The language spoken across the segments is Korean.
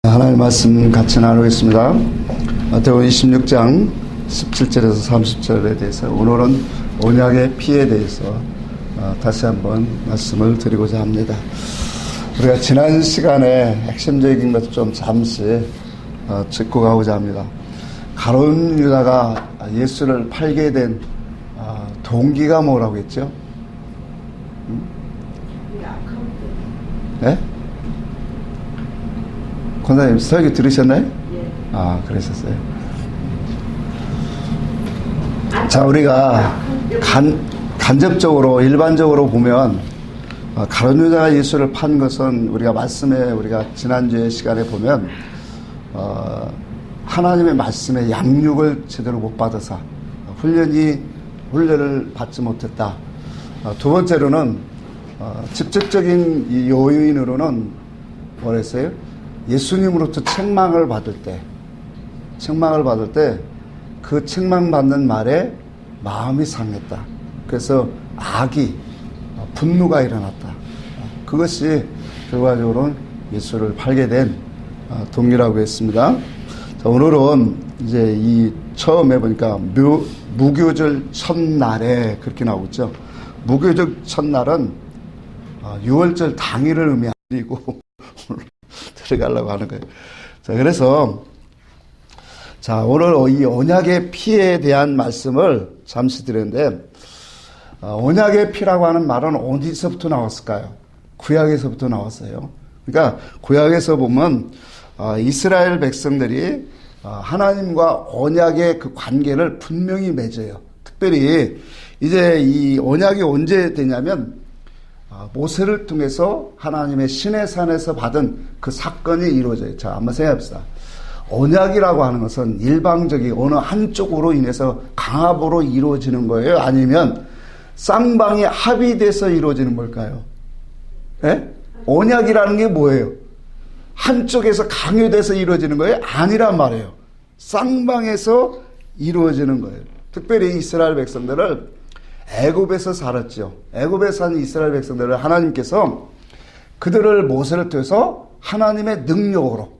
하나님 말씀 같이 나누겠습니다. 마태복음 26장 17절에서 30절에 대해서 오늘은 언약의 피에 대해서 다시 한번 말씀을 드리고자 합니다. 우리가 지난 시간에 핵심적인 것을 좀 잠시 짚고 가고자 합니다. 가룟 유다가 예수를 팔게 된 동기가 뭐라고 했죠? 네? 권사님 설교 들으셨나요? 예. 그러셨어요. 자, 우리가 간접적으로 일반적으로 보면 가룟 유다가 예수를 판 것은 우리가 말씀에 우리가 지난주에 시간에 보면 하나님의 말씀에 양육을 제대로 못 받아서 훈련을 받지 못했다. 두 번째로는 직접적인 이 요인으로는 뭐랬어요? 예수님으로부터 책망을 받을 때 그 책망받는 말에 마음이 상했다. 그래서 분노가 일어났다. 그것이 결과적으로는 예수를 팔게 된 동기라고 했습니다. 자, 오늘은 이제 이 처음에 보니까 무교절 첫날에 그렇게 나오죠. 무교절 첫날은 6월절 당일을 의미하고 들어가려고 하는 거예요. 자, 그래서 오늘 이 언약의 피에 대한 말씀을 잠시 드렸는데, 언약의 피라고 하는 말은 어디서부터 나왔을까요? 구약에서부터 나왔어요. 그러니까 구약에서 보면 이스라엘 백성들이 하나님과 언약의 그 관계를 분명히 맺어요. 특별히 이제 이 언약이 언제 되냐면 모세를 통해서 하나님의 시내산에서 받은 그 사건이 이루어져요. 자, 한번 생각해봅시다. 언약이라고 하는 것은 일방적인 어느 한쪽으로 인해서 강압으로 이루어지는 거예요? 아니면 쌍방이 합의돼서 이루어지는 걸까요? 예? 언약이라는 게 뭐예요? 한쪽에서 강요돼서 이루어지는 거예요? 아니란 말이에요. 쌍방에서 이루어지는 거예요. 특별히 이스라엘 백성들을 애굽에서 살았죠. 애굽에 사는 이스라엘 백성들을 하나님께서 그들을 모세를 통해서 하나님의 능력으로,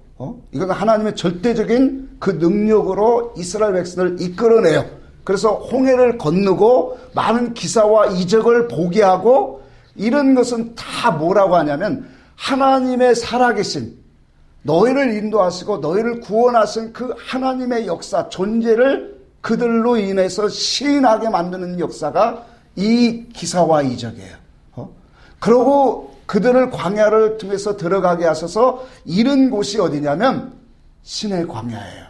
이건 하나님의 절대적인 그 능력으로 이스라엘 백성들을 이끌어내요. 그래서 홍해를 건너고 많은 기사와 이적을 보게 하고, 이런 것은 다 뭐라고 하냐면 하나님의 살아계신, 너희를 인도하시고 너희를 구원하신 그 하나님의 역사, 존재를 그들로 인해서 시인하게 만드는 역사가 이 기사와 이적이에요. 그러고 그들을 광야를 통해서 들어가게 하셔서 이른 곳이 어디냐면 신의 광야예요.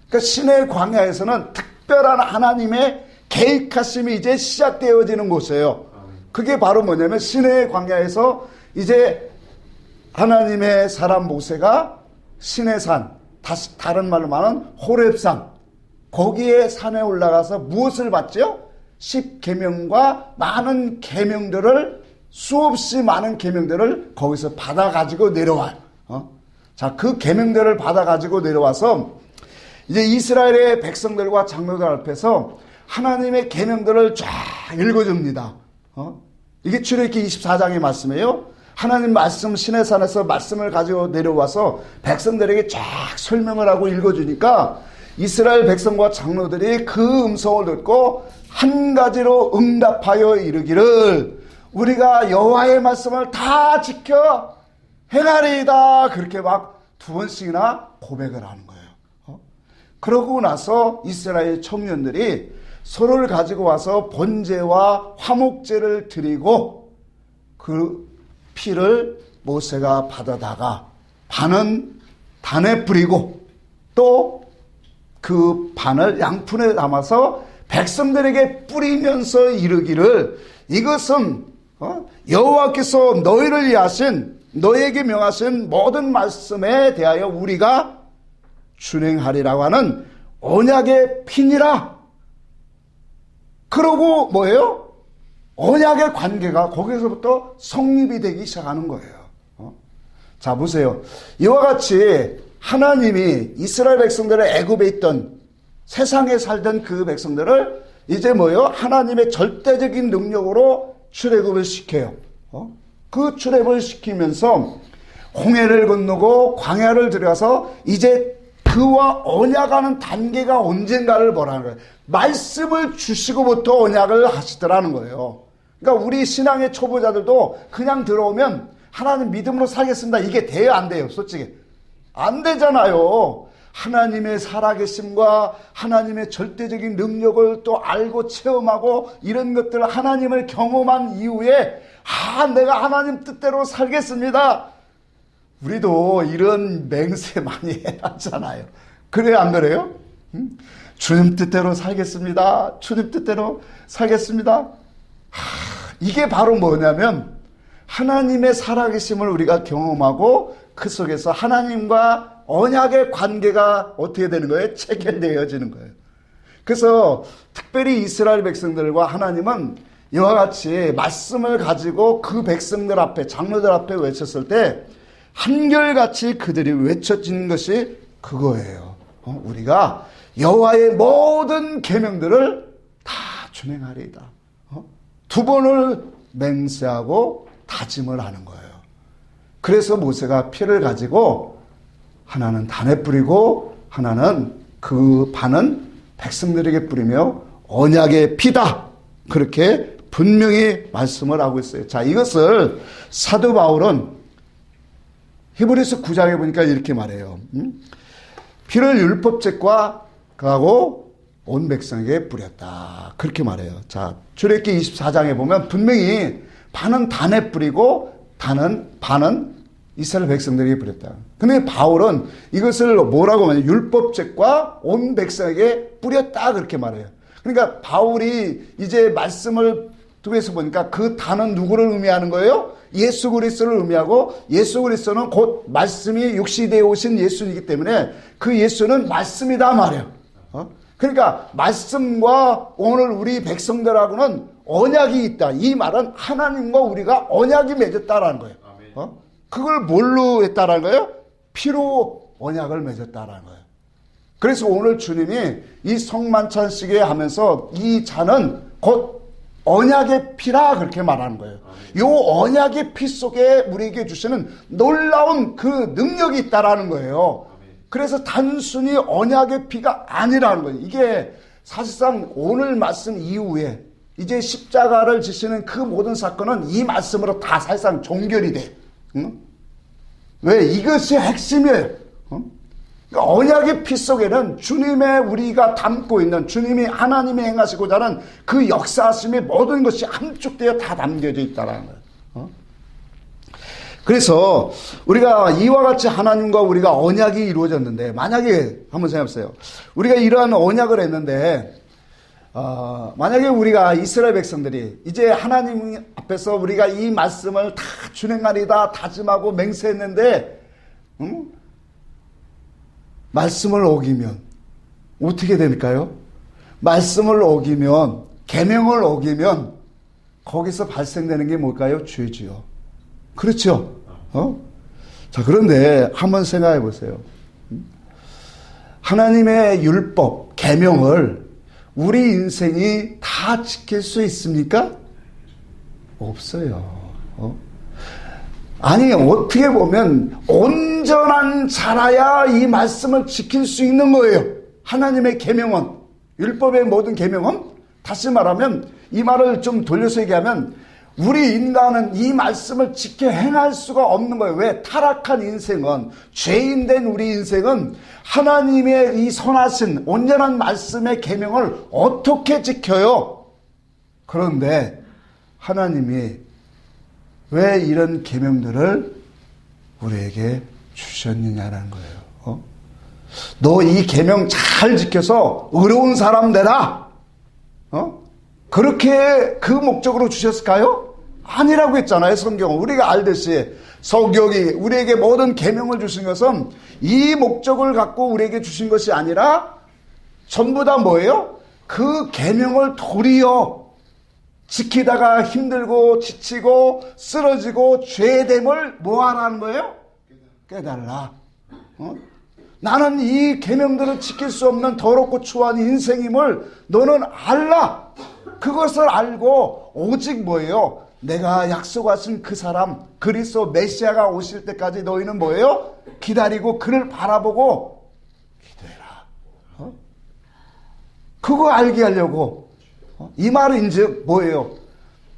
그러니까 신의 광야에서는 특별한 하나님의 계획하심이 이제 시작되어지는 곳이에요. 그게 바로 뭐냐면 신의 광야에서 이제 하나님의 사람 모세가 신의 산, 다른 말로 말하면 호렙산, 거기에 산에 올라가서 무엇을 받죠? 10계명과 많은 계명들을, 수없이 많은 계명들을 거기서 받아가지고 내려와요. 자, 그 계명들을 받아가지고 내려와서 이제 이스라엘의 백성들과 장로들 앞에서 하나님의 계명들을 쫙 읽어줍니다. 이게 출애굽기 24장의 말씀이에요. 하나님 말씀, 시내산에서 말씀을 가지고 내려와서 백성들에게 쫙 설명을 하고 읽어주니까 이스라엘 백성과 장로들이 그 음성을 듣고 한 가지로 응답하여 이르기를 우리가 여호와의 말씀을 다 지켜 행하리이다. 그렇게 막 2번씩이나 고백을 하는 거예요. 그러고 나서 이스라엘 청년들이 소를 가지고 와서 번제와 화목제를 드리고 그 피를 모세가 받아다가 반은 단에 뿌리고 또 그 반을 양푼에 담아서 백성들에게 뿌리면서 이르기를 이것은 여호와께서 너희를 위하신, 너희에게 명하신 모든 말씀에 대하여 우리가 준행하리라고 하는 언약의 피니라. 그러고 뭐예요? 언약의 관계가 거기서부터 성립이 되기 시작하는 거예요. 자, 보세요. 이와 같이 하나님이 이스라엘 백성들을 애굽에 있던, 세상에 살던 그 백성들을 이제 뭐예요? 하나님의 절대적인 능력으로 출애굽을 시켜요. 그 출애굽을 시키면서 홍해를 건너고 광야를 들어가서 이제 그와 언약하는 단계가 언젠가를 보라는 거예요. 말씀을 주시고부터 언약을 하시더라는 거예요. 그러니까 우리 신앙의 초보자들도 그냥 들어오면 하나님 믿음으로 살겠습니다. 이게 돼요, 안 돼요? 솔직히 안 되잖아요. 하나님의 살아계심과 하나님의 절대적인 능력을 또 알고 체험하고 이런 것들을 하나님을 경험한 이후에 내가 하나님 뜻대로 살겠습니다. 우리도 이런 맹세 많이 하잖아요. 그래요, 안 그래요? 주님 뜻대로 살겠습니다. 주님 뜻대로 살겠습니다. 이게 바로 뭐냐면 하나님의 살아계심을 우리가 경험하고 그 속에서 하나님과 언약의 관계가 어떻게 되는 거예요? 체결되어지는 거예요. 그래서 특별히 이스라엘 백성들과 하나님은 이와 같이 말씀을 가지고 그 백성들 앞에, 장로들 앞에 외쳤을 때 한결같이 그들이 외쳐진 것이 그거예요. 우리가 여호와의 모든 계명들을 다 준행하리이다. 두 번을 맹세하고 다짐을 하는 거예요. 그래서 모세가 피를 가지고 하나는 단에 뿌리고 하나는 그 반은 백성들에게 뿌리며 언약의 피다. 그렇게 분명히 말씀을 하고 있어요. 자, 이것을 사도 바울은 히브리서 9장에 보니까 이렇게 말해요. 피를 율법책과 그하고 온 백성에게 뿌렸다. 그렇게 말해요. 자, 출애굽기 24장에 보면 분명히 반은 단에 뿌리고 반은 이스라엘 백성들에게 뿌렸다. 근데 바울은 이것을 뭐라고 말해요? 율법책과 온 백성에게 뿌렸다. 그렇게 말해요. 그러니까 바울이 이제 말씀을 통해서 보니까 그 단은 누구를 의미하는 거예요? 예수 그리스도를 의미하고 예수 그리스도는 곧 말씀이 육시되어 오신 예수이기 때문에 그 예수는 말씀이다 말이에요. 그러니까 말씀과 오늘 우리 백성들하고는 언약이 있다. 이 말은 하나님과 우리가 언약이 맺었다라는 거예요. 그걸 뭘로 했다라는 거예요? 피로 언약을 맺었다라는 거예요. 그래서 오늘 주님이 이 성만찬식에 하면서 이 잔은 곧 언약의 피라 그렇게 말하는 거예요. 이 언약의 피 속에 우리에게 주시는 놀라운 그 능력이 있다라는 거예요. 그래서 단순히 언약의 피가 아니라는 거예요. 이게 사실상 오늘 말씀 이후에 이제 십자가를 지시는 그 모든 사건은 이 말씀으로 다 사실상 종결이 돼. 응? 왜? 이것이 핵심이에요. 그러니까 언약의 피 속에는 주님의 우리가 담고 있는 주님이 하나님이 행하시고자 하는 그 역사하심의 모든 것이 함축되어 다 담겨져 있다는 거예요. 그래서 우리가 이와 같이 하나님과 우리가 언약이 이루어졌는데 만약에 한번 생각해보세요. 우리가 이러한 언약을 했는데 만약에 우리가 이스라엘 백성들이 이제 하나님 앞에서 우리가 이 말씀을 다 준행하리다 다짐하고 맹세했는데 말씀을 어기면 어떻게 될까요? 말씀을 어기면 계명을 어기면 거기서 발생되는 게 뭘까요? 죄지요. 그렇죠? 자, 그런데 한번 생각해 보세요. 하나님의 율법, 계명을 우리 인생이 다 지킬 수 있습니까? 없어요. 아니, 어떻게 보면 온전한 자라야 이 말씀을 지킬 수 있는 거예요. 하나님의 계명은, 율법의 모든 계명은, 다시 말하면 이 말을 좀 돌려서 얘기하면 우리 인간은 이 말씀을 지켜 행할 수가 없는 거예요. 왜? 타락한 인생은, 죄인된 우리 인생은 하나님의 이 선하신 온전한 말씀의 계명을 어떻게 지켜요? 그런데 하나님이 왜 이런 계명들을 우리에게 주셨느냐라는 거예요. 너 이 계명 잘 지켜서 의로운 사람 되라. 그렇게 그 목적으로 주셨을까요? 아니라고 했잖아요. 성경은 우리가 알듯이 성경이 우리에게 모든 계명을 주신 것은 이 목적을 갖고 우리에게 주신 것이 아니라 전부 다 뭐예요? 그 계명을 도리어 지키다가 힘들고 지치고 쓰러지고 죄됨을 뭐 하라는 거예요? 깨달라. 나는 이 계명들을 지킬 수 없는 더럽고 추한 인생임을 너는 알라. 그것을 알고 오직 뭐예요? 내가 약속하신 그 사람 그리스도 메시아가 오실 때까지 너희는 뭐예요? 기다리고 그를 바라보고 기도해라. 그거 알게 하려고. 이 말은 이제 뭐예요?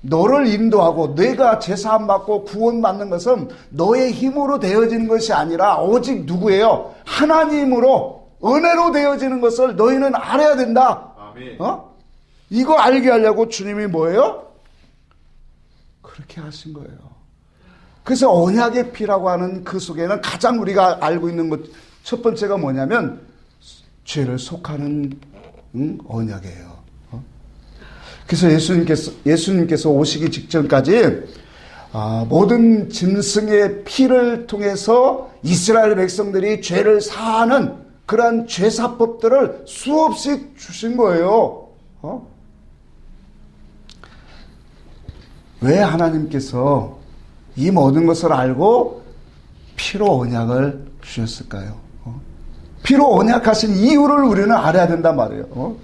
너를 인도하고 내가 제사함 받고 구원받는 것은 너의 힘으로 되어지는 것이 아니라 오직 누구예요? 하나님으로 은혜로 되어지는 것을 너희는 알아야 된다. 아멘. 이거 알게 하려고 주님이 뭐예요? 그렇게 하신 거예요. 그래서 언약의 피라고 하는 그 속에는 가장 우리가 알고 있는 것 첫 번째가 뭐냐면 죄를 속하는 언약이에요. 그래서 예수님께서 오시기 직전까지 모든 짐승의 피를 통해서 이스라엘 백성들이 죄를 사하는 그러한 죄사법들을 수없이 주신 거예요. 왜 하나님께서 이 모든 것을 알고 피로 언약을 주셨을까요? 피로 언약하신 이유를 우리는 알아야 된단 말이에요.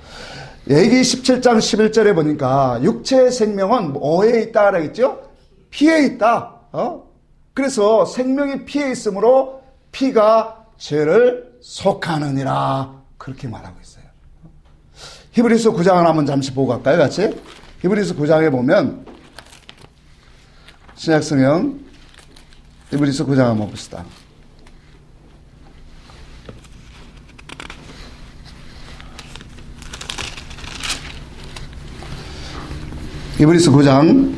레위기 17장 11절에 보니까 육체의 생명은 뭐에 있다 그랬죠? 피에 있다. 그래서 생명이 피에 있으므로 피가 죄를 속하느니라 그렇게 말하고 있어요. 히브리서 9장을 한번 잠시 보고 갈까요? 같이? 히브리서 9장에 보면 신약성경 히브리서 9장 한번 봅시다. 히브리서 9장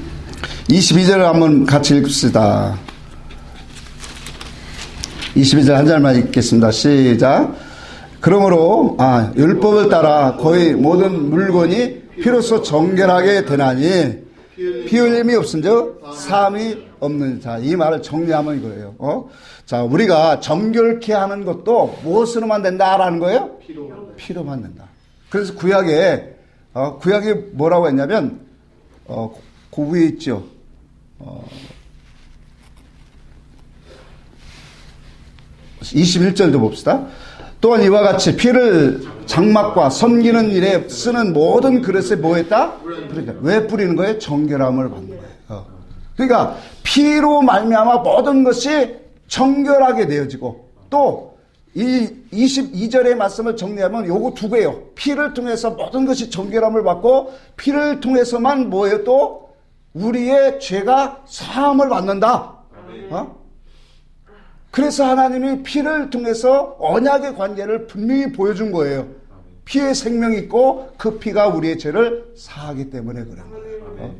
22절을 한번 같이 읽읍시다. 22절 한 절만 읽겠습니다. 시작. 그러므로 율법을 따라 거의 모든 물건이 피로써 정결하게 되나니 피 흘림이 없은즉 사함이 없는 자. 이 말을 정리하면 이거예요. 자, 우리가 정결케 하는 것도 무엇으로만 된다라는 거예요? 피로만 된다. 그래서 구약에 뭐라고 했냐면 그 위에 있죠. 21절도 봅시다. 또한 이와 같이 피를 장막과 섬기는 일에 쓰는 모든 그릇에 뭐 했다? 그러니까 왜 뿌리는 거예요? 정결함을 받는 거예요. 그러니까 피로 말미암아 모든 것이 정결하게 되어지고 또 이 22절의 말씀을 정리하면 요거 두 개예요. 피를 통해서 모든 것이 정결함을 받고 피를 통해서만 뭐예요? 또 우리의 죄가 사함을 받는다. 그래서 하나님이 피를 통해서 언약의 관계를 분명히 보여준 거예요. 피에 생명이 있고 그 피가 우리의 죄를 사하기 때문에 그런 거예요.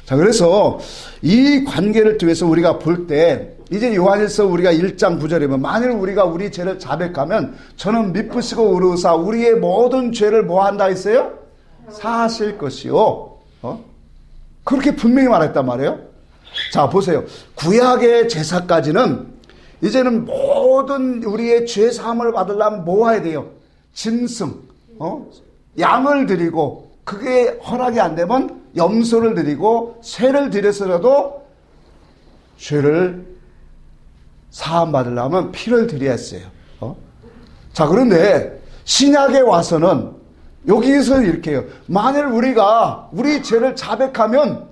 자, 그래서 이 관계를 통해서 우리가 볼 때 이제 요한일서 우리가 1장 9절이면 만일 우리가 우리 죄를 자백하면 저는 미쁘시고 의로우사 우리의 모든 죄를 뭐 한다 했어요? 사하실 것이요. 그렇게 분명히 말했단 말이에요. 자, 보세요. 구약의 제사까지는 이제는 모든 우리의 죄 사함을 받으려면 뭐 해야 돼요? 짐승, 양을 드리고 그게 허락이 안 되면 염소를 드리고 새를 드려서라도 죄를 사함 받으려면 피를 드려야 했어요. 자, 그런데 신약에 와서는 여기서 이렇게 해요. 만일 우리가 우리 죄를 자백하면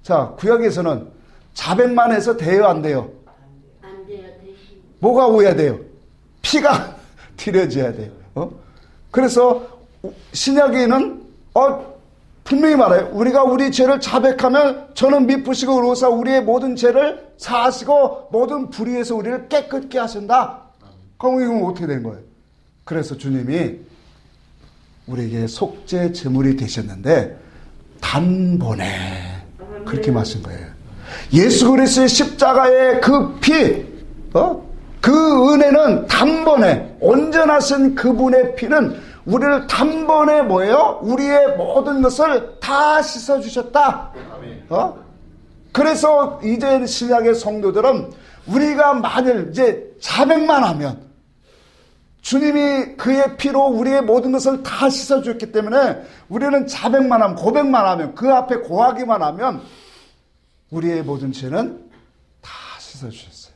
자, 구약에서는 자백만 해서 돼요, 안 돼요? 안 돼요, 대신. 뭐가 오야 돼요? 피가 드려져야 돼요. 그래서 신약에는 분명히 말해요. 우리가 우리 죄를 자백하면 저는 미쁘시고 의로우사 우리의 모든 죄를 사하시고 모든 불의에서 우리를 깨끗게 하신다. 그럼 이건 어떻게 된 거예요? 그래서 주님이 우리에게 속죄 제물이 되셨는데 단번에 그렇게 마신 거예요. 예수 그리스도의 십자가의 그 피, 그 은혜는 단번에 온전하신 그분의 피는 우리를 단번에 뭐예요? 우리의 모든 것을 다 씻어주셨다. 그래서 이제 신약의 성도들은 우리가 만일 이제 자백만 하면 주님이 그의 피로 우리의 모든 것을 다 씻어주었기 때문에 우리는 자백만 하면 고백만 하면 그 앞에 고하기만 하면 우리의 모든 죄는 다 씻어주셨어요.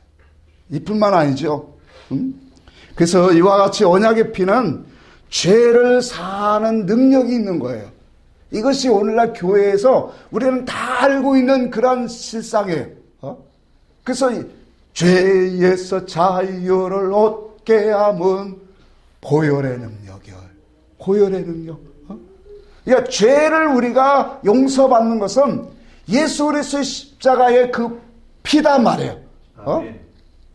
이뿐만 아니죠. 그래서 이와 같이 언약의 피는 죄를 사하는 능력이 있는 거예요. 이것이 오늘날 교회에서 우리는 다 알고 있는 그런 실상이에요. 그래서 죄에서 자유를 얻게 함은 보혈의 능력이요. 보혈의 능력. 그러니까 죄를 우리가 용서받는 것은 예수 그리스도의 십자가의 그 피단 말이에요.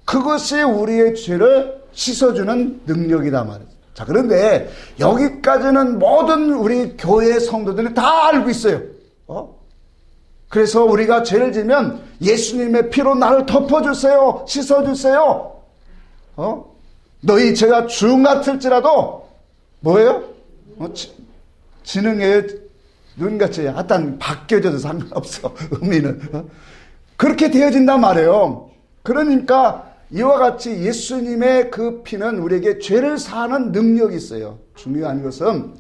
그것이 우리의 죄를 씻어주는 능력이다 말이에요. 자, 그런데 여기까지는 모든 우리 교회 성도들이 다 알고 있어요. 그래서 우리가 죄를 지면 예수님의 피로 나를 덮어주세요. 씻어주세요. 너희 죄가 주 같을지라도 뭐예요? 지능의 눈같이 하여튼 바뀌어져도 상관없어. 의미는. 그렇게 되어진단 말이에요. 그러니까 이와 같이 예수님의 그 피는 우리에게 죄를 사하는 능력이 있어요. 중요한 것은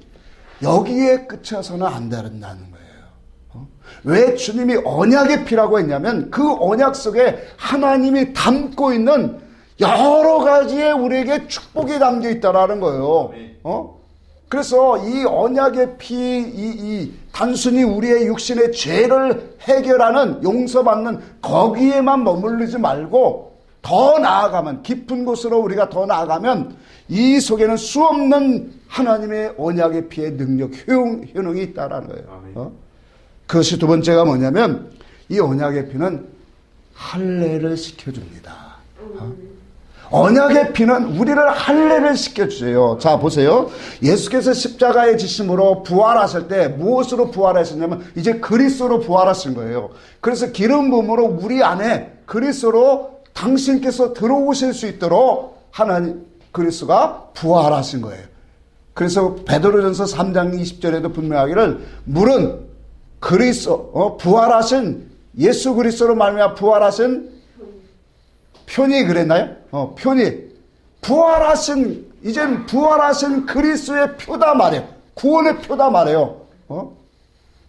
여기에 그쳐서는 안 된다는 거예요. 왜 주님이 언약의 피라고 했냐면 그 언약 속에 하나님이 담고 있는 여러 가지의 우리에게 축복이 담겨 있다라는 거예요. 그래서 이 언약의 피, 단순히 우리의 육신의 죄를 해결하는, 용서받는 거기에만 머무르지 말고 더 나아가면, 깊은 곳으로 우리가 더 나아가면 이 속에는 수없는 하나님의 언약의 피의 능력, 효능이 있다라는 거예요. 그것이 두 번째가 뭐냐면 이 언약의 피는 할례를 시켜줍니다. 언약의 피는 우리를 할례를 시켜주세요. 자, 보세요. 예수께서 십자가에 지심으로 부활하실 때 무엇으로 부활하셨냐면 이제 그리스도로 부활하신 거예요. 그래서 기름 부음으로 우리 안에 그리스도로 당신께서 들어오실 수 있도록 하나님 그리스도가 부활하신 거예요. 그래서 베드로전서 3장 20절에도 분명하기를 물은 그리스도 부활하신 예수 그리스도로 말미암아 부활하신 표니 그랬나요? 표니 부활하신 이젠 부활하신 그리스도의 표다 말이에요. 구원의 표다 말이에요.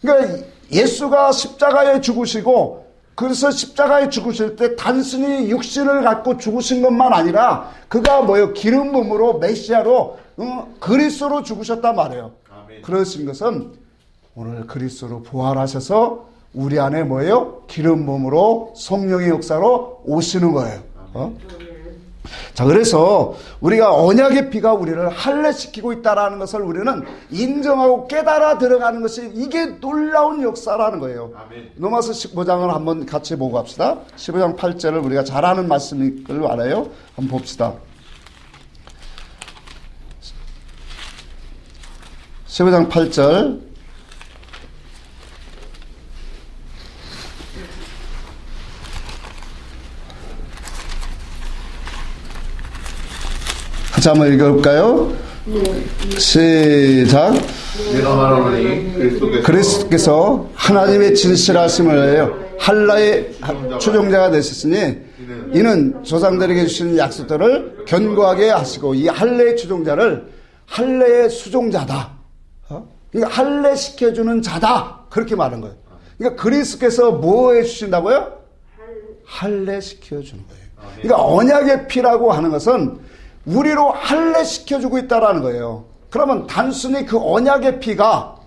그러니까 예수가 십자가에 죽으시고 그래서 십자가에 죽으실 때 단순히 육신을 갖고 죽으신 것만 아니라 그가 뭐예요? 기름 부음으로 메시아로 그리스도로 죽으셨단 말이에요. 아멘. 그러신 것은 오늘 그리스도로 부활하셔서 우리 안에 뭐예요? 기름 부음으로 성령의 역사로 오시는 거예요. 자, 그래서 우리가 언약의 피가 우리를 할례시키고 있다라는 것을 우리는 인정하고 깨달아 들어가는 것이 이게 놀라운 역사라는 거예요. 로마서 15장을 한번 같이 보고 갑시다. 15장 8절을 우리가 잘 아는 말씀일 걸 알아요. 한번 봅시다. 15장 8절 같이 한번 읽어볼까요? 시작. 내가 말하노니 그리스도께서 하나님의 진실하심을 할례의 추종자가 되셨으니 이는 조상들에게 주신 약속들을 견고하게 하시고 이 할례의 추종자를 할례의 수종자다. 그러니까 할례 시켜주는 자다. 그렇게 말한 거예요. 그러니까 그리스도께서 뭐 해주신다고요? 할례 시켜주는 거예요. 그러니까 언약의 피라고 하는 것은 우리로 할례 시켜주고 있다라는 거예요. 그러면 단순히 그 언약의 피가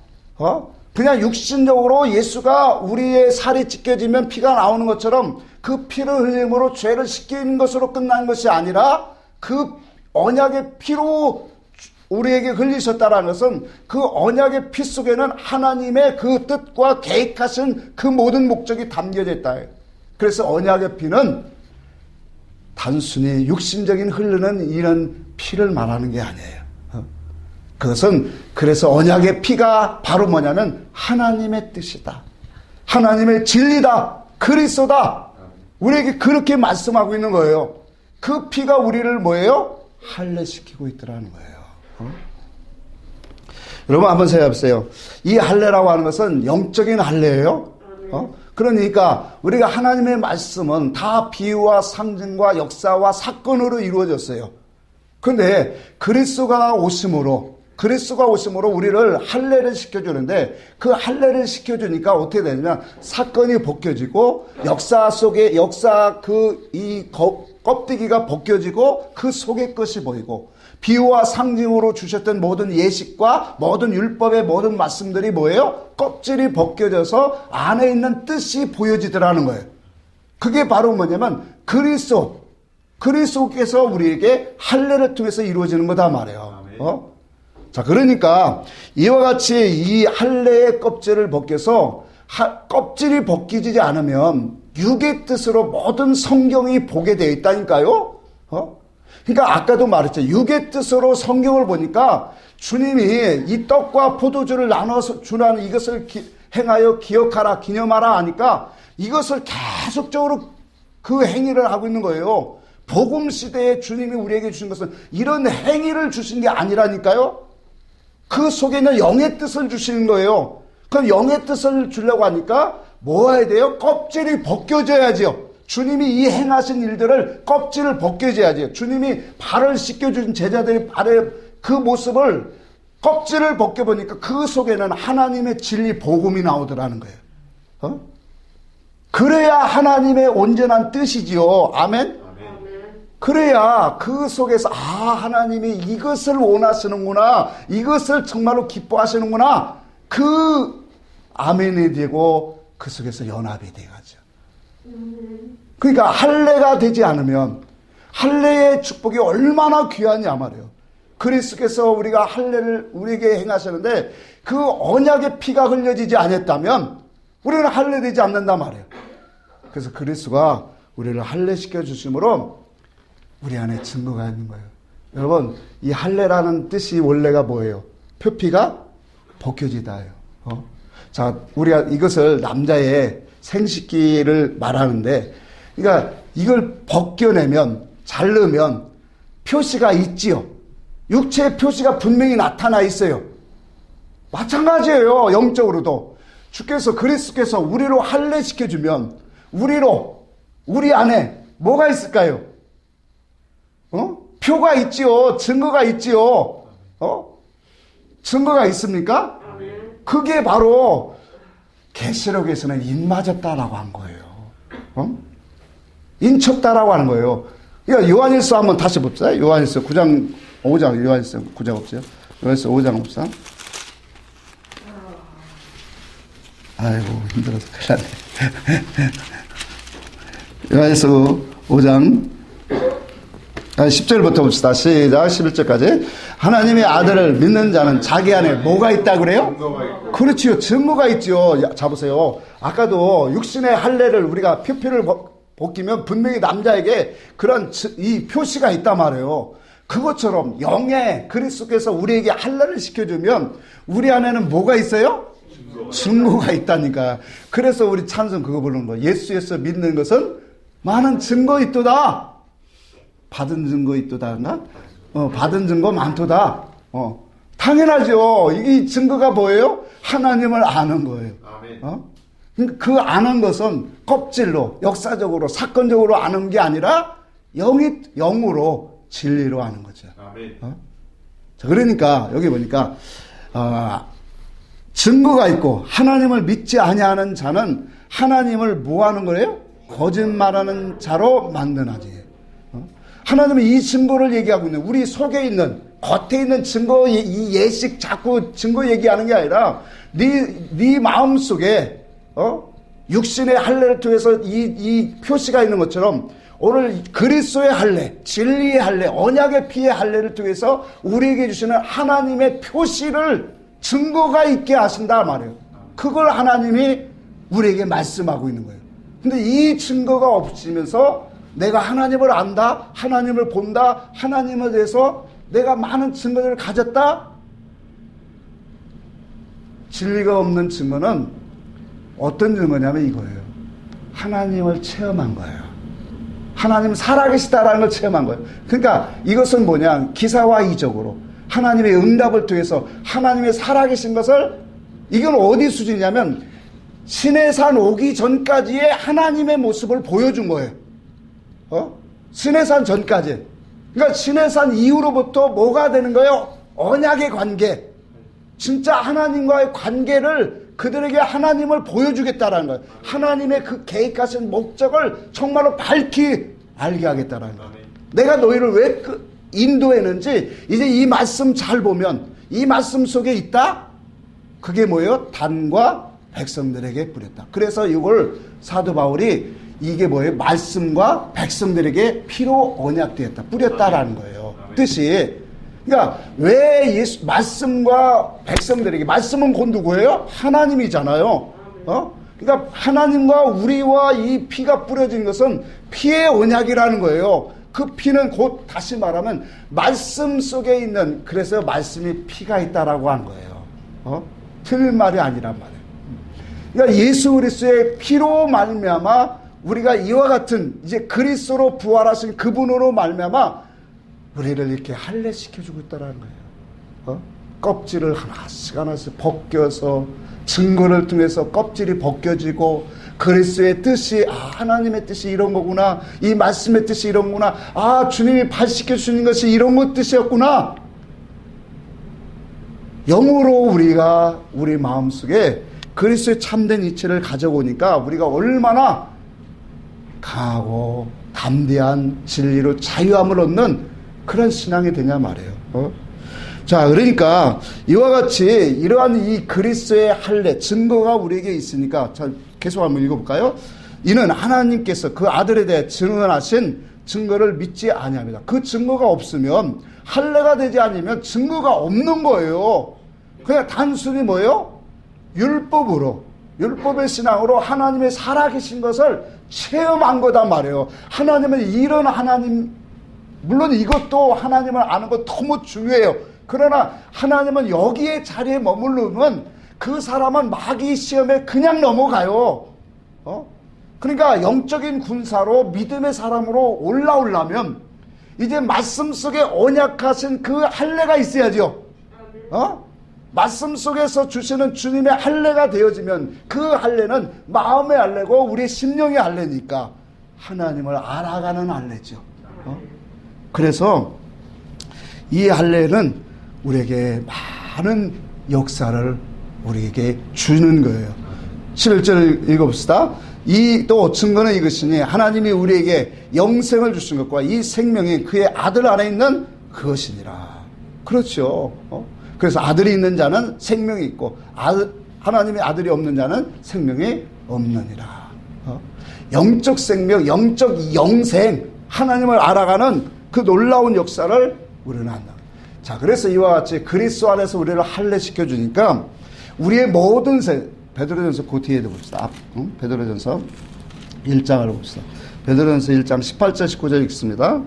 그냥 육신적으로 예수가 우리의 살이 찢겨지면 피가 나오는 것처럼 그 피를 흘림으로 죄를 씻기는 것으로 끝난 것이 아니라 그 언약의 피로 우리에게 흘리셨다라는 것은 그 언약의 피 속에는 하나님의 그 뜻과 계획하신 그 모든 목적이 담겨져 있다. 그래서 언약의 피는 단순히 육신적인 흐르는 이런 피를 말하는 게 아니에요. 그것은 그래서 언약의 피가 바로 뭐냐면 하나님의 뜻이다. 하나님의 진리다. 그리스도다. 우리에게 그렇게 말씀하고 있는 거예요. 그 피가 우리를 뭐예요? 할례시키고 있더라는 거예요. 여러분 한번 생각해보세요. 이 할례라고 하는 것은 영적인 할례예요. 그러니까 우리가 하나님의 말씀은 다 비유와 상징과 역사와 사건으로 이루어졌어요. 그런데 그리스도가 오심으로 우리를 할례를 시켜주는데 그 할례를 시켜주니까 어떻게 되냐면 사건이 벗겨지고 역사 속에 이 껍데기가 벗겨지고 그 속의 것이 보이고, 비유와 상징으로 주셨던 모든 예식과 모든 율법의 모든 말씀들이 뭐예요? 껍질이 벗겨져서 안에 있는 뜻이 보여지더라는 거예요. 그게 바로 뭐냐면 그리스도께서 우리에게 할례를 통해서 이루어지는 거다 말이에요. 자, 그러니까 이와 같이 이 할례의 껍질을 벗겨서 껍질이 벗기지 않으면 육의 뜻으로 모든 성경이 보게 되어 있다니까요. 그러니까 아까도 말했죠. 육의 뜻으로 성경을 보니까 주님이 이 떡과 포도주를 나눠서 주라는 이것을 행하여 기억하라, 기념하라 하니까 이것을 계속적으로 그 행위를 하고 있는 거예요. 복음 시대에 주님이 우리에게 주신 것은 이런 행위를 주신 게 아니라니까요. 그 속에 있는 영의 뜻을 주시는 거예요. 그럼 영의 뜻을 주려고 하니까 뭐 해야 돼요? 껍질이 벗겨져야지요. 주님이 이 행하신 일들을 껍질을 벗겨져야지. 주님이 발을 씻겨준 제자들의 발의 그 모습을 껍질을 벗겨보니까 그 속에는 하나님의 진리 복음이 나오더라는 거예요. 그래야 하나님의 온전한 뜻이지요. 아멘? 그래야 그 속에서 하나님이 이것을 원하시는구나, 이것을 정말로 기뻐하시는구나, 그 아멘이 되고 그 속에서 연합이 돼가죠. 그러니까 할례가 되지 않으면 할례의 축복이 얼마나 귀하냐 말이에요. 그리스도께서 우리가 할례를 우리에게 행하시는데 그 언약의 피가 흘려지지 않았다면 우리는 할례되지 않는단 말이에요. 그래서 그리스도가 우리를 할례시켜 주심으로 우리 안에 증거가 있는 거예요. 여러분, 이 할례라는 뜻이 원래가 뭐예요? 표피가 벗겨지다예요. 자, 우리가 이것을 남자의 생식기를 말하는데, 그러니까 이걸 벗겨내면, 자르면 표시가 있지요. 육체의 표시가 분명히 나타나 있어요. 마찬가지예요. 영적으로도. 그리스도께서 우리로 할례시켜주면 우리 안에 뭐가 있을까요? 표가 있지요. 증거가 있지요. 증거가 있습니까? 그게 바로 계시록에서는 인맞았다라고 한 거예요. 인쳤다라고 하는 거예요. 그러니까 요한일서 한번 다시 봅시다. 요한일서 9장 5장, 요한일서 9장 봅시다. 요한일서 5장 봅시다. 아이고, 힘들어서 큰일 났네. 요한일서 5장 10절부터 봅시다. 시작. 11절까지. 하나님의 아들을 믿는 자는 자기 안에 뭐가 있다 그래요? 그렇지요. 증거가 있지요. 자, 보세요. 아까도 육신의 할례를 우리가 표피를 벗기면 분명히 남자에게 그런 이 표시가 있단 말이에요. 그것처럼 영의 그리스도께서 우리에게 할례를 시켜주면 우리 안에는 뭐가 있어요? 증거가 있다니까. 그래서 우리 찬송 그거 부르는 거예요. 예수에서 믿는 것은 많은 증거 있도다. 받은 증거 있도다인가? 받은 증거 많도다. 당연하죠. 이 증거가 뭐예요? 하나님을 아는 거예요. 그 아는 것은 껍질로, 역사적으로, 사건적으로 아는 게 아니라 영으로, 진리로 아는 거죠. 자, 그러니까 여기 보니까 증거가 있고 하나님을 믿지 아니하는 자는 하나님을 뭐 하는 거예요? 거짓말하는 자로 만드나지. 하나님은 이 증거를 얘기하고 있는, 우리 속에 있는, 겉에 있는 증거, 이 예식 자꾸 증거 얘기하는 게 아니라 네 마음 속에 육신의 할례를 통해서 이 표시가 있는 것처럼 오늘 그리스도의 할례, 진리의 할례, 언약의 피의 할례를 통해서 우리에게 주시는 하나님의 표시를 증거가 있게 하신다 말이에요. 그걸 하나님이 우리에게 말씀하고 있는 거예요. 근데 이 증거가 없으면서 내가 하나님을 안다, 하나님을 본다, 하나님에 대해서 내가 많은 증거들을 가졌다? 진리가 없는 증거는 어떤 증거냐면 이거예요. 하나님을 체험한 거예요. 하나님 살아계시다라는 걸 체험한 거예요. 그러니까 이것은 뭐냐, 기사와 이적으로 하나님의 응답을 통해서 하나님의 살아계신 것을, 이건 어디 수준이냐면 시내산 오기 전까지의 하나님의 모습을 보여준 거예요. 시내산 전까지. 그러니까 시내산 이후로부터 뭐가 되는 거예요? 언약의 관계. 진짜 하나님과의 관계를 그들에게 하나님을 보여주겠다라는 거예요. 하나님의 그 계획하신 목적을 정말로 밝히 알게 하겠다라는 거예요. 내가 너희를 왜 인도했는지 이제 이 말씀 잘 보면 이 말씀 속에 있다. 그게 뭐예요? 단과 백성들에게 뿌렸다. 그래서 이걸 사도 바울이 이게 뭐예요? 말씀과 백성들에게 피로 언약되었다. 뿌렸다라는 거예요. 뜻이. 그러니까 왜 말씀과 백성들에게, 말씀은 곧 누구예요? 하나님이잖아요. 그러니까 하나님과 우리와 이 피가 뿌려진 것은 피의 언약이라는 거예요. 그 피는 곧 다시 말하면 말씀 속에 있는, 그래서 말씀이 피가 있다라고 하는 거예요. 틀린 말이 아니란 말이에요. 그러니까 예수 그리스도의 피로 말미암아 우리가 이와 같은 이제 그리스도로 부활하신 그분으로 말미암아 우리를 이렇게 할례시켜주고 있다는 거예요. 껍질을 하나씩 벗겨서 증거를 통해서 껍질이 벗겨지고 그리스도의 뜻이, 하나님의 뜻이 이런 거구나, 이 말씀의 뜻이 이런 거구나, 주님이 발시켜주시는 것이 이런 것 뜻이었구나. 영으로 우리가 우리 마음속에 그리스도의 참된 이치를 가져오니까 우리가 얼마나 강하고 담대한 진리로 자유함을 얻는 그런 신앙이 되냐 말이에요. 자, 그러니까 이와 같이 이러한 이 그리스도의 할례 증거가 우리에게 있으니까, 자, 계속 한번 읽어볼까요? 이는 하나님께서 그 아들에 대해 증언하신 증거를 믿지 아니합니다. 그 증거가 없으면, 할례가 되지 않으면 증거가 없는 거예요. 그냥 단순히 뭐예요? 율법의 신앙으로 하나님의 살아계신 것을 체험한 거단 말이에요. 하나님은 이런 하나님, 물론 이것도 하나님을 아는 것 너무 중요해요. 그러나 하나님은 여기에 자리에 머무르면 그 사람은 마귀 시험에 그냥 넘어가요. 그러니까 영적인 군사로 믿음의 사람으로 올라오려면 이제 말씀 속에 언약하신 그 할례가 있어야죠. 말씀 속에서 주시는 주님의 할례가 되어지면 그 할례는 마음의 할례고 우리의 심령의 할례니까 하나님을 알아가는 할례죠. 그래서 이 할례는 우리에게 많은 역사를 우리에게 주는 거예요. 11절 읽어봅시다. 또 증거는 이것이니 하나님이 우리에게 영생을 주신 것과 이 생명이 그의 아들 안에 있는 그것이니라. 그렇죠. 그래서 아들이 있는 자는 생명이 있고 하나님의 아들이 없는 자는 생명이 없느니라. 영적 생명, 영적 영생, 하나님을 알아가는 그 놀라운 역사를 우리는 한다. 자, 그래서 이와 같이 그리스도 안에서 우리를 할례시켜 주니까 우리의 모든 베드로전서 그 뒤에도 봅시다. 베드로전서 1장을 봅시다. 베드로전서 1장 18절 19절 읽습니다.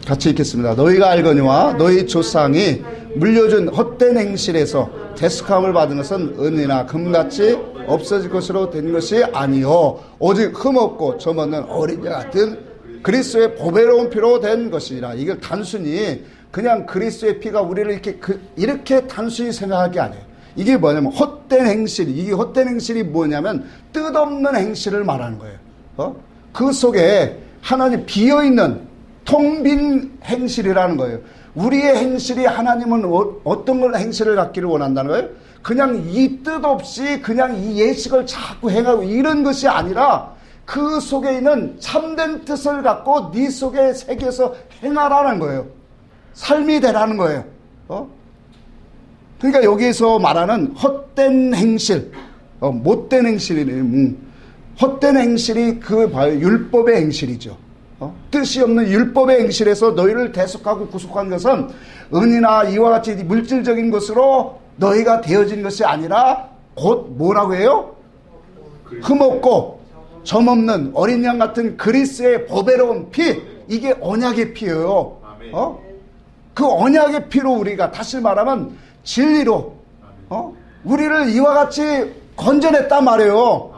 같이 읽겠습니다. 너희가 알거니와 너희 조상이 물려준 헛된 행실에서 대속함을 받은 것은 은이나 금같이 없어질 것으로 된 것이 아니요 오직 흠없고 점없는 어린 양 같은 그리스도의 보배로운 피로 된 것이니라. 이걸 단순히 그냥 그리스도의 피가 우리를 이렇게 단순히 생각할 게 아니에요. 이게 뭐냐면 헛된 행실, 이게 헛된 행실이 뭐냐면 뜻없는 행실을 말하는 거예요. 그 속에 하나님 비어있는 텅 빈 행실이라는 거예요. 우리의 행실이 하나님은 어떤 걸 행실을 갖기를 원한다는 거예요? 그냥 이 뜻 없이 그냥 이 예식을 자꾸 행하고 이런 것이 아니라 그 속에 있는 참된 뜻을 갖고 네 속에 새겨서 행하라는 거예요. 삶이 되라는 거예요. 그러니까 여기에서 말하는 헛된 행실, 못된 행실이네. 헛된 행실이 그 봐요. 율법의 행실이죠. 뜻이 없는 율법의 행실에서 너희를 대속하고 구속한 것은 은이나 이와 같이 물질적인 것으로 너희가 되어진 것이 아니라 곧 뭐라고 해요? 흠없고 점없는 어린 양 같은 그리스도의 보배로운 피, 이게 언약의 피예요. 그 언약의 피로 우리가 다시 말하면 진리로 우리를 이와 같이 건져냈단 말이에요.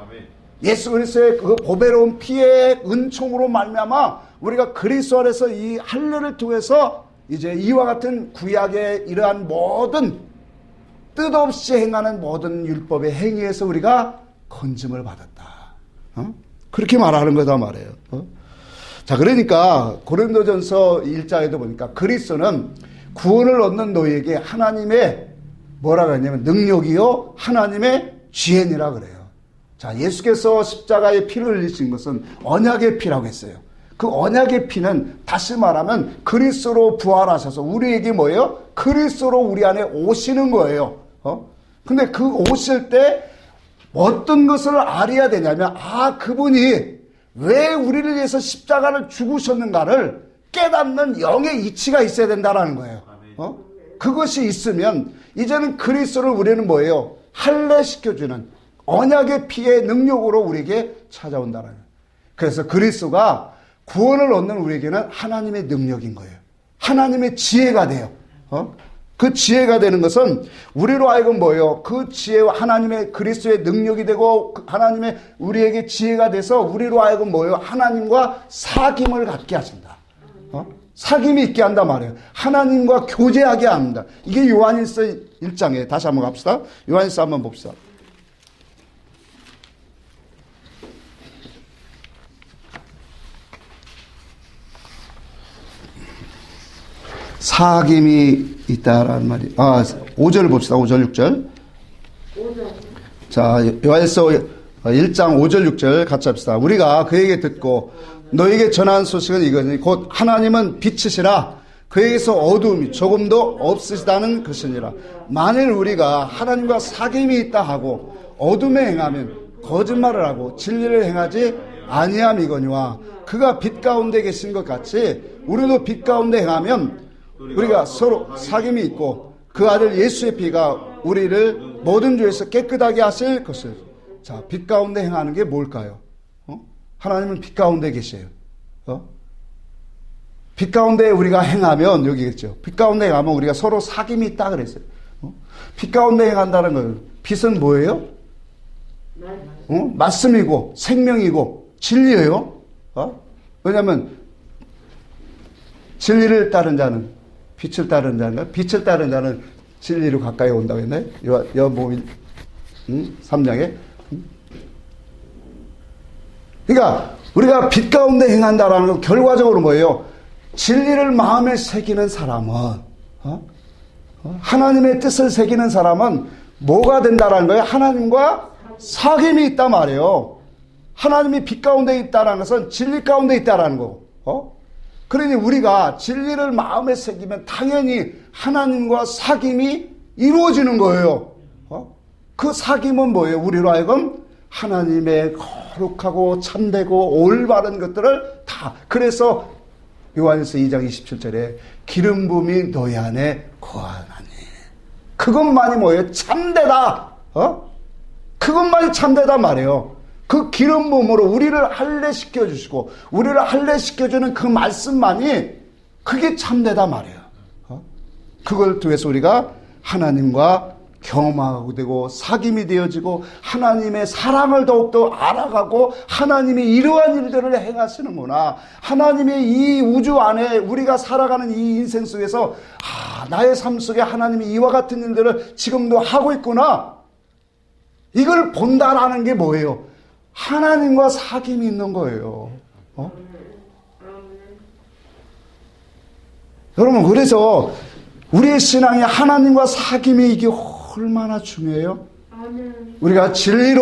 예수 그리스도의 그 보배로운 피의 은총으로 말미암아 우리가 그리스도 안에서 이 할례를 통해서 이제 이와 같은 구약의 이러한 모든 뜻없이 행하는 모든 율법의 행위에서 우리가 건짐을 받았다. 그렇게 말하는 거다 말이에요. 자, 그러니까 고린도전서 1장에도 보니까 그리스도는 구원을 얻는 너희에게 하나님의 뭐라고 했냐면 능력이요 하나님의 지혜니라 그래요. 자, 예수께서 십자가의 피를 흘리신 것은 언약의 피라고 했어요. 그 언약의 피는 다시 말하면 그리스도로 부활하셔서 우리에게 뭐예요? 그리스도로 우리 안에 오시는 거예요. 근데 그 오실 때 어떤 것을 알아야 되냐면, 그분이 왜 우리를 위해서 십자가를 죽으셨는가를 깨닫는 영의 이치가 있어야 된다라는 거예요. 그것이 있으면 이제는 그리스도를 우리는 뭐예요? 할례시켜주는 언약의 피의 능력으로 우리에게 찾아온다는 거예요. 그래서 그리스도가 구원을 얻는 우리에게는 하나님의 능력인 거예요. 하나님의 지혜가 돼요. 그 지혜가 되는 것은 우리로 하여금 뭐예요? 그 지혜와 하나님의 그리스도의 능력이 되고 하나님의 우리에게 지혜가 돼서 우리로 하여금 뭐예요? 하나님과 사귐을 갖게 하신다. 사귐이 있게 한단 말이에요. 하나님과 교제하게 합니다. 이게 요한일서 1장에 다시 한번 갑시다. 요한일서 한번 봅시다. 사귐이 있다라는 말이 5절 봅시다. 5절 6절. 자, 요한일서 1장 5절 6절 같이 합시다. 우리가 그에게 듣고 너에게 전한 소식은 이거니 곧 하나님은 빛이시라 그에게서 어두움이 조금도 없으시다는 것이니라. 만일 우리가 하나님과 사귐이 있다 하고 어둠에 행하면 거짓말을 하고 진리를 행하지 아니함이거니와 그가 빛 가운데 계신 것 같이 우리도 빛 가운데 행하면 우리가 서로 사귐이 있고 그 아들 예수의 피가 우리를 모든 죄에서 깨끗하게 하실 것을. 자, 빛 가운데 행하는 게 뭘까요? 하나님은 빛 가운데 계세요. 빛 가운데 우리가 행하면 여기겠죠. 빛 가운데 행하면 우리가 서로 사귐이 있다 그랬어요. 빛 가운데 행한다는 건 빛은 뭐예요? 말씀이고 생명이고 진리예요. 왜냐하면 진리를 따른 자는 빛을 따른 자인가? 빛을 따른 자는 진리로 가까이 온다고 했나요? 요한복음 3장에. 그러니까 우리가 빛 가운데 행한다라는 건 결과적으로 뭐예요? 진리를 마음에 새기는 사람은 하나님의 뜻을 새기는 사람은 뭐가 된다라는 거예요? 하나님과 사귐이 있단 말이에요. 하나님이 빛 가운데 있다라는 것은 진리 가운데 있다라는 거고. 그러니 우리가 진리를 마음에 새기면 당연히 하나님과 사귐이 이루어지는 거예요. 그 사귐은 뭐예요? 우리로 하여금 하나님의 거룩하고 참되고 올바른 것들을 다. 그래서 요한일서 2장 27절에 기름 부음이 너희 안에 거하나니. 그것만이 뭐예요? 참되다. 그것만이 참되다 말이에요. 그 기름 부음으로 우리를 할례시켜 주시고 우리를 할례시켜 주는 그 말씀만이 그게 참되다 말이에요. 그걸 통해서 우리가 하나님과 경험하고 되고 사귐이 되어지고 하나님의 사랑을 더욱더 알아가고 하나님이 이러한 일들을 행하시는구나. 하나님의 이 우주 안에 우리가 살아가는 이 인생 속에서 나의 삶 속에 하나님이 이와 같은 일들을 지금도 하고 있구나. 이걸 본다라는 게 뭐예요? 하나님과 사귐이 있는 거예요. 여러분, 그래서 우리의 신앙이 하나님과 사귐이 이게 얼마나 중요해요? 우리가 진리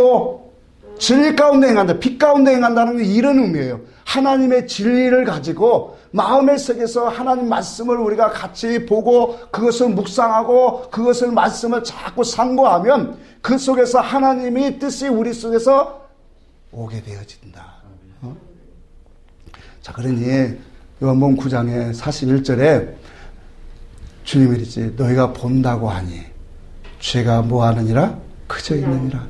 가운데 행한다, 빛 가운데 행한다는 게 이런 의미예요. 하나님의 진리를 가지고 마음의 속에서 하나님 말씀을 우리가 같이 보고 그것을 묵상하고 그것을 말씀을 자꾸 상고하면 그 속에서 하나님의 뜻이 우리 속에서 오게 되어진다. 자, 그러니 요한복음 9장의 41절에 주님이 이르지 너희가 본다고 하니 죄가 뭐하느니라? 그저 있느니라.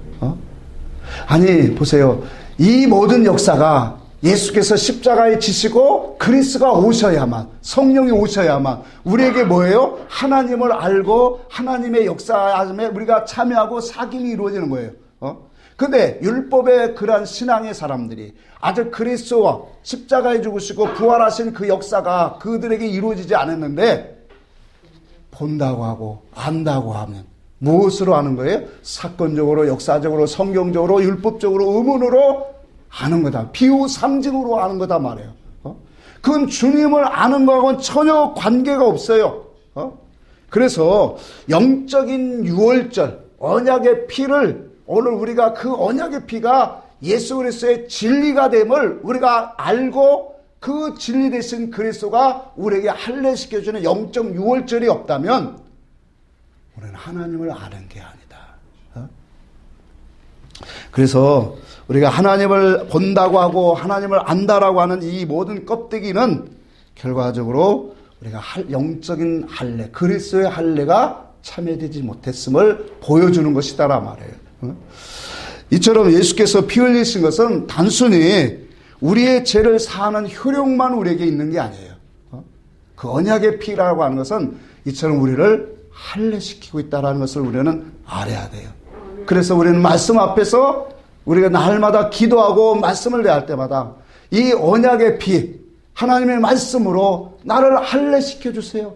아니 보세요. 이 모든 역사가 예수께서 십자가에 지시고 그리스도가 오셔야만, 성령이 오셔야만 우리에게 뭐예요? 하나님을 알고 하나님의 역사에 우리가 참여하고 사귐이 이루어지는 거예요. 근데 율법의 그러한 신앙의 사람들이 아직 그리스도와 십자가에 죽으시고 부활하신 그 역사가 그들에게 이루어지지 않았는데 본다고 하고 안다고 하면 무엇으로 아는 거예요? 사건적으로, 역사적으로, 성경적으로, 율법적으로, 의문으로 아는 거다. 비유 상징으로 아는 거다 말이에요. 그건 주님을 아는 거하고는 전혀 관계가 없어요. 그래서 영적인 유월절, 언약의 피를 오늘 우리가 그 언약의 피가 예수 그리스도의 진리가 됨을 우리가 알고 그 진리 되신 그리스도가 우리에게 할례시켜주는 영적 유월절이 없다면 우리는 하나님을 아는 게 아니다. 그래서 우리가 하나님을 본다고 하고 하나님을 안다라고 하는 이 모든 껍데기는 결과적으로 우리가 영적인 할례, 그리스도의 할례가 참여되지 못했음을 보여주는 것이다라 말이에요. 이처럼 예수께서 피 흘리신 것은 단순히 우리의 죄를 사하는 효력만 우리에게 있는 게 아니에요. 그 언약의 피라고 하는 것은 이처럼 우리를 할례시키고 있다는 것을 우리는 알아야 돼요. 그래서 우리는 말씀 앞에서 우리가 날마다 기도하고 말씀을 대할 때마다 이 언약의 피, 하나님의 말씀으로 나를 할례시켜 주세요.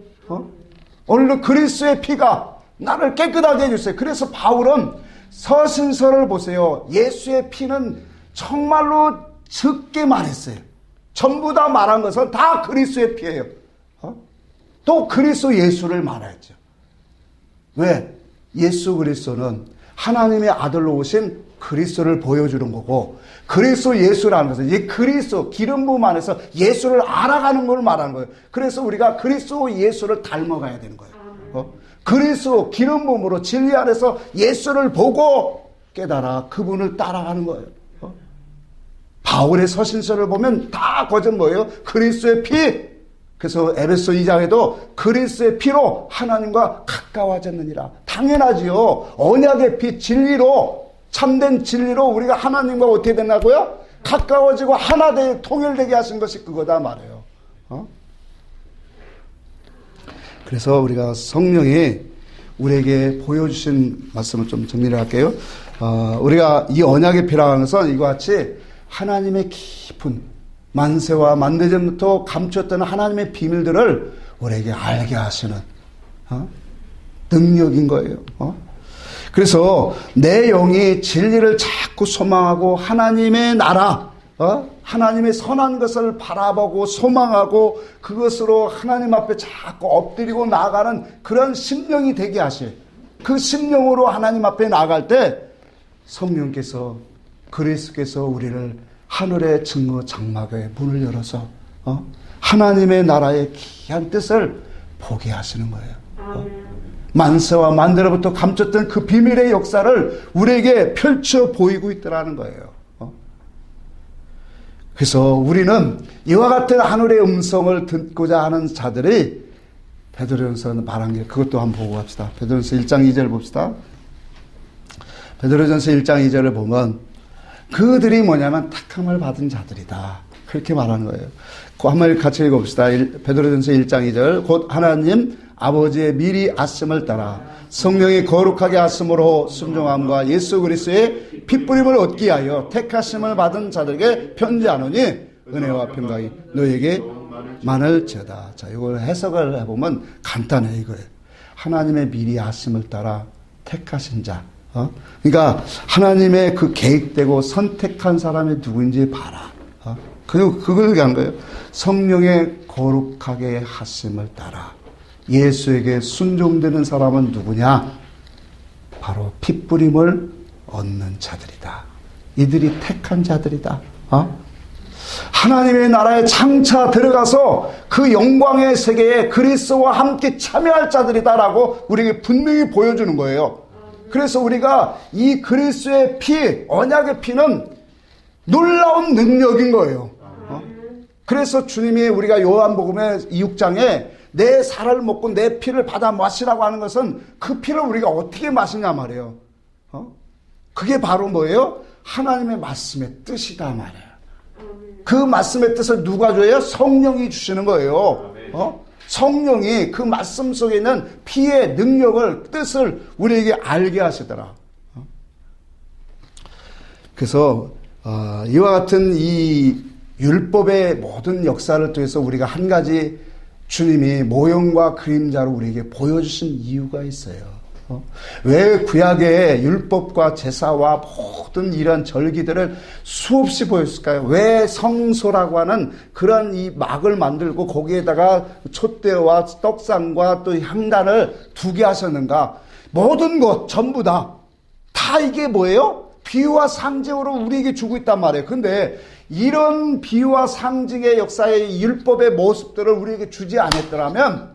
오늘도 그리스도의 피가 나를 깨끗하게 해주세요. 그래서 바울은 서신서를 보세요. 예수의 피는 정말로 적게 말했어요. 전부 다 말한 것은 다 그리스도의 피예요. 또 그리스도 예수를 말했죠. 왜? 예수 그리스도는 하나님의 아들로 오신 그리스도를 보여주는 거고, 그리스도 예수라는 것은 이 그리스도 기름 부음 안에서 예수를 알아가는 걸 말하는 거예요. 그래서 우리가 그리스도 예수를 닮아가야 되는 거예요. 그리스도 기름 부음으로 진리 안에서 예수를 보고 깨달아 그분을 따라가는 거예요. 바울의 서신서를 보면 다 거전 뭐예요? 그리스도의 피. 그래서 에베소 2장에도 그리스도의 피로 하나님과 가까워졌느니라. 당연하지요. 언약의 피, 진리로, 참된 진리로 우리가 하나님과 어떻게 됐나고요? 가까워지고 하나 통일되게 하신 것이 그거다 말이에요. 그래서 우리가 성령이 우리에게 보여주신 말씀을 좀 정리를 할게요. 우리가 이 언약의 피라는 것은 이와 같이 하나님의 깊은 만세와 만대전부터 감췄던 하나님의 비밀들을 우리에게 알게 하시는 능력인 거예요. 그래서 내 영이 진리를 자꾸 소망하고 하나님의 나라, 하나님의 선한 것을 바라보고 소망하고 그것으로 하나님 앞에 자꾸 엎드리고 나아가는 그런 심령이 되게 하실, 그 심령으로 하나님 앞에 나아갈 때 성령께서, 그리스도께서 우리를 하늘의 증거 장막의 문을 열어서 하나님의 나라의 귀한 뜻을 보게 하시는 거예요. 만세와 만대로부터 감췄던 그 비밀의 역사를 우리에게 펼쳐 보이고 있더라는 거예요. 그래서 우리는 이와 같은 하늘의 음성을 듣고자 하는 자들이 베드로전서 말한 게 그것도 한번 보고 갑시다. 베드로전서 1장 2절 봅시다. 베드로전서 1장 2절을 보면 그들이 뭐냐면 택함을 받은 자들이다. 그렇게 말하는 거예요. 그 한번 같이 읽어봅시다. 베드로전서 1장 2절. 곧 하나님 아버지의 미리 아심을 따라 성령이 거룩하게 하심으로 순종함과 예수 그리스도의 핏부림을 얻기 위하여 택하심을 받은 자들에게 편지하노니 은혜와 평강이 너에게 많을지어다. 자, 이걸 해석을 해보면 간단해 이거예요. 하나님의 미리 아심을 따라 택하신 자. 그러니까 하나님의 그 계획되고 선택한 사람이 누구인지 봐라. 그걸 얘기한 거예요. 성령의 거룩하게 하심을 따라 예수에게 순종되는 사람은 누구냐? 바로 핏부림을 얻는 자들이다. 이들이 택한 자들이다. 하나님의 나라에 장차 들어가서 그 영광의 세계에 그리스도와 함께 참여할 자들이다라고 우리에게 분명히 보여주는 거예요. 그래서 우리가 이 그리스도의 피, 언약의 피는 놀라운 능력인 거예요. 그래서 주님이 우리가 요한복음의 6장에 내 살을 먹고 내 피를 받아 마시라고 하는 것은 그 피를 우리가 어떻게 마시냐 말이에요. 그게 바로 뭐예요? 하나님의 말씀의 뜻이다 말이에요. 그 말씀의 뜻을 누가 줘요? 성령이 주시는 거예요. 성령이 그 말씀 속에 있는 피의 능력을, 뜻을 우리에게 알게 하시더라. 그래서 이와 같은 이 율법의 모든 역사를 통해서 우리가 한 가지 주님이 모형과 그림자로 우리에게 보여주신 이유가 있어요. 왜 구약의 율법과 제사와 모든 이런 절기들을 수없이 보였을까요? 왜 성소라고 하는 그런 이 막을 만들고 거기에다가 촛대와 떡상과 또 향단을 두게 하셨는가? 모든 것 전부 다 다 이게 뭐예요? 비유와 상징으로 우리에게 주고 있단 말이에요. 근데 이런 비유와 상징의 역사의 율법의 모습들을 우리에게 주지 않았더라면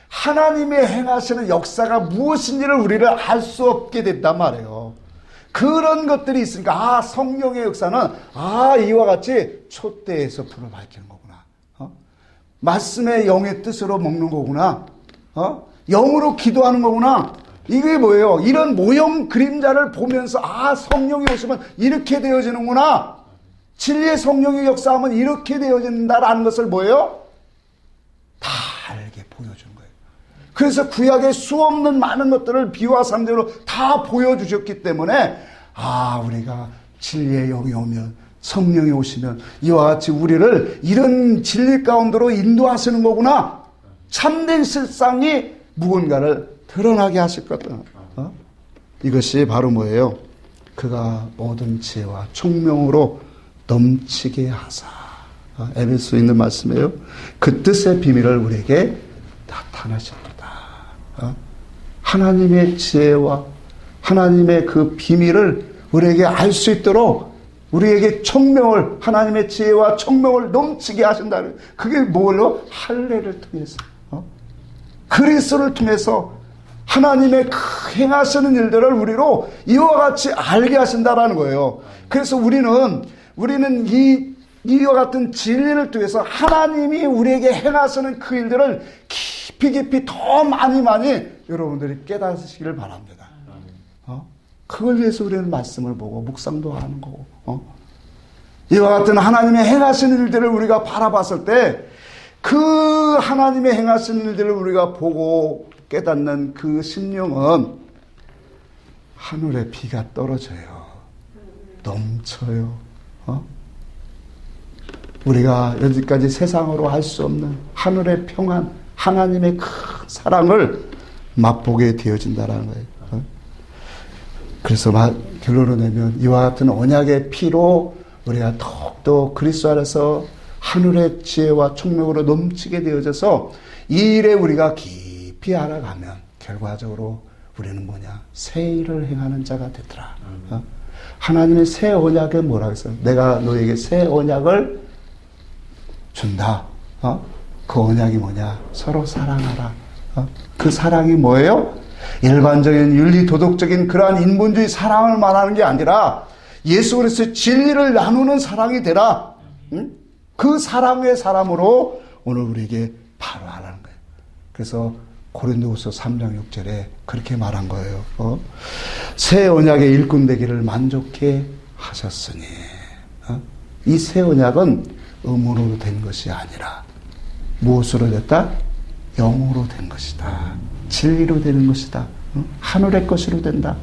하나님의 행하시는 역사가 무엇인지를 우리를 알 수 없게 됐단 말이에요. 그런 것들이 있으니까 성령의 역사는 이와 같이 촛대에서 불을 밝히는 거구나. 말씀의 영의 뜻으로 먹는 거구나. 영으로 기도하는 거구나. 이게 뭐예요? 이런 모형 그림자를 보면서 성령이 오시면 이렇게 되어지는구나. 진리의 성령의 역사하면 이렇게 되어진다라는 것을 뭐예요? 다 알게 보여준 거예요. 그래서 구약의 수없는 많은 것들을 비유와 상징으로 다 보여주셨기 때문에 우리가 진리의 영이 오면, 성령이 오시면 이와 같이 우리를 이런 진리 가운데로 인도하시는 거구나. 참된 실상이 무언가를 드러나게 하실 거다. 이것이 바로 뭐예요? 그가 모든 지혜와 총명으로 넘치게 하사. 에베소에 있는 말씀이에요. 그 뜻의 비밀을 우리에게 나타나십니다. 하나님의 지혜와 하나님의 그 비밀을 우리에게 알 수 있도록 우리에게 총명을, 하나님의 지혜와 총명을 넘치게 하신다는, 그게 뭘로? 할례를 통해서, 그리스도를 통해서 하나님의 행하시는 일들을 우리로 이와 같이 알게 하신다라는 거예요. 그래서 우리는 이와 같은 진리를 통해서 하나님이 우리에게 행하시는 그 일들을 깊이 더 많이 여러분들이 깨닫으시기를 바랍니다. 그걸 위해서 우리는 말씀을 보고 묵상도 하는 거고, 이와 같은 하나님의 행하시는 일들을 우리가 바라봤을 때 그 하나님의 행하시는 일들을 우리가 보고 깨닫는 그 심령은 하늘에 비가 떨어져요. 넘쳐요. 우리가 여기까지 세상으로 할 수 없는 하늘의 평안, 하나님의 큰 사랑을 맛보게 되어진다는 거예요. 그래서 결론을 내면 이와 같은 언약의 피로 우리가 더욱더 그리스도 안에서 하늘의 지혜와 총명으로 넘치게 되어져서 이 일에 우리가 깊이 알아가면 결과적으로 우리는 새 일을 행하는 자가 되더라. 하나님의 새 언약에 뭐라고 했어요? 내가 너에게 새 언약을 준다. 그 언약이 뭐냐? 서로 사랑하라. 그 사랑이 뭐예요? 일반적인 윤리 도덕적인 그러한 인본주의 사랑을 말하는 게 아니라 예수 그리스도의 진리를 나누는 사랑이 되라. 그 사랑의 사람으로 오늘 우리에게 바로 하라는 거예요. 그래서 고린도후서 3장 6절에 그렇게 말한 거예요. 새 언약의 일꾼 되기를 만족해 하셨으니. 이 새 언약은 음으로 된 것이 아니라 무엇으로 됐다? 영으로 된 것이다. 진리로 되는 것이다. 하늘의 것으로 된다.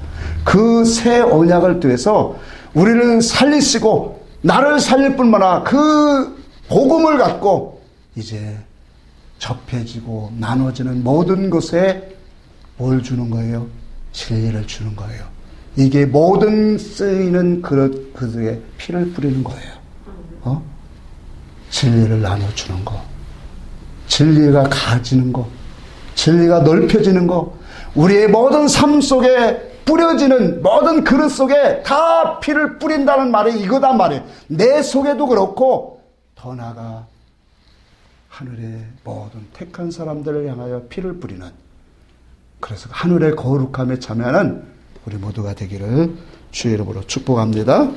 그 새 언약을 통해서 우리를 살리시고 나를 살릴 뿐만 아니라 그 복음을 갖고 이제 접해지고 나눠지는 모든 것에 뭘 주는 거예요? 진리를 주는 거예요. 이게 모든 쓰이는 그릇에 피를 뿌리는 거예요. 진리를 나눠주는 거, 진리가 가지는 거, 진리가 넓혀지는 거, 우리의 모든 삶 속에 뿌려지는 모든 그릇 속에 다 피를 뿌린다는 말이 이거단 말이에요. 내 속에도 그렇고 더 나아가 하늘의 모든 택한 사람들을 향하여 피를 뿌리는, 그래서 하늘의 거룩함에 참여하는 우리 모두가 되기를 주의 이름으로 축복합니다.